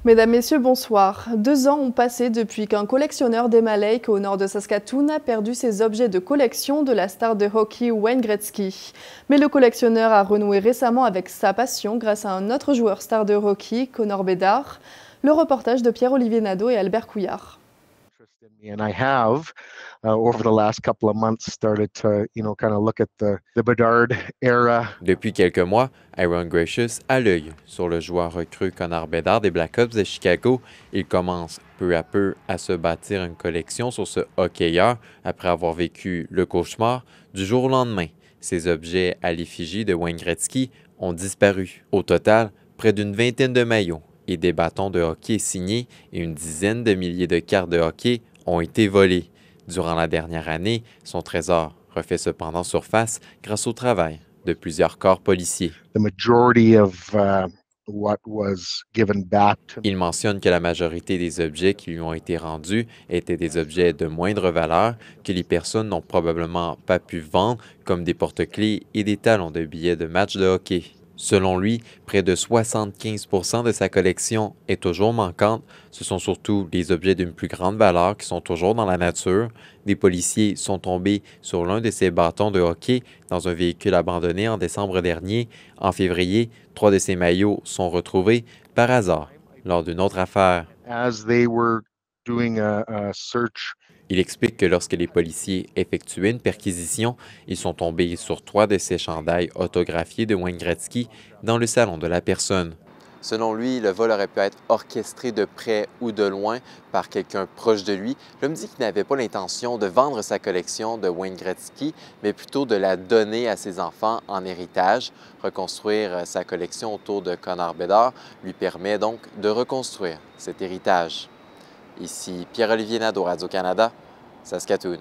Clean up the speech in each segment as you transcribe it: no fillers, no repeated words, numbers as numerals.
Mesdames, Messieurs, bonsoir. 2 ans ont passé depuis qu'un collectionneur d'Emma Lake au nord de Saskatoon a perdu ses objets de collection de la star de hockey Wayne Gretzky. Mais le collectionneur a renoué récemment avec sa passion grâce à un autre joueur star de hockey, Connor Bedard. Le reportage de Pierre-Olivier Nadeau et Albert Couillard. And I have, over the last couple of months, started to, kind of look at the Bedard era. Depuis quelques mois, Aaron Gracious a l'œil sur le joueur recru Connor Bedard des Blackhawks de Chicago. Il commence peu à peu à se bâtir une collection sur ce hockeyeur après avoir vécu le cauchemar du jour au lendemain. Ces objets à l'effigie de Wayne Gretzky ont disparu. Au total, près d'une vingtaine de maillots et des bâtons de hockey signés et une dizaine de milliers de cartes de hockey ont été volés. Durant la dernière année, son trésor refait cependant surface grâce au travail de plusieurs corps policiers. Il mentionne que la majorité des objets qui lui ont été rendus étaient des objets de moindre valeur que les personnes n'ont probablement pas pu vendre, comme des porte-clés et des talons de billets de matchs de hockey. Selon lui, près de 75 % de sa collection est toujours manquante. Ce sont surtout les objets d'une plus grande valeur qui sont toujours dans la nature. Des policiers sont tombés sur l'un de ces bâtons de hockey dans un véhicule abandonné en décembre dernier. En février, 3 de ces maillots sont retrouvés par hasard lors d'une autre affaire. Il explique que lorsque les policiers effectuaient une perquisition, ils sont tombés sur 3 de ces chandails autographiés de Wayne Gretzky dans le salon de la personne. Selon lui, le vol aurait pu être orchestré de près ou de loin par quelqu'un proche de lui. L'homme dit qu'il n'avait pas l'intention de vendre sa collection de Wayne Gretzky, mais plutôt de la donner à ses enfants en héritage. Reconstruire sa collection autour de Connor Bedard lui permet donc de reconstruire cet héritage. Ici Pierre-Olivier Nadeau, Radio-Canada, Saskatoon.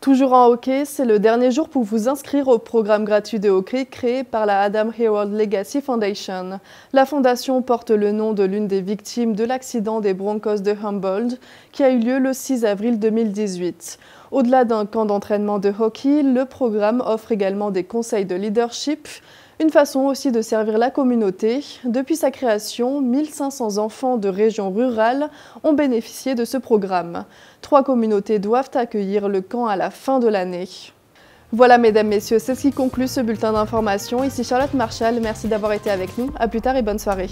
Toujours en hockey, c'est le dernier jour pour vous inscrire au programme gratuit de hockey créé par la Adam Hayward Legacy Foundation. La fondation porte le nom de l'une des victimes de l'accident des Broncos de Humboldt qui a eu lieu le 6 avril 2018. Au-delà d'un camp d'entraînement de hockey, le programme offre également des conseils de leadership, une façon aussi de servir la communauté. Depuis sa création, 1500 enfants de régions rurales ont bénéficié de ce programme. 3 communautés doivent accueillir le camp à la fin de l'année. Voilà, mesdames, messieurs, c'est ce qui conclut ce bulletin d'information. Ici Charlotte Marchal, merci d'avoir été avec nous. À plus tard et bonne soirée.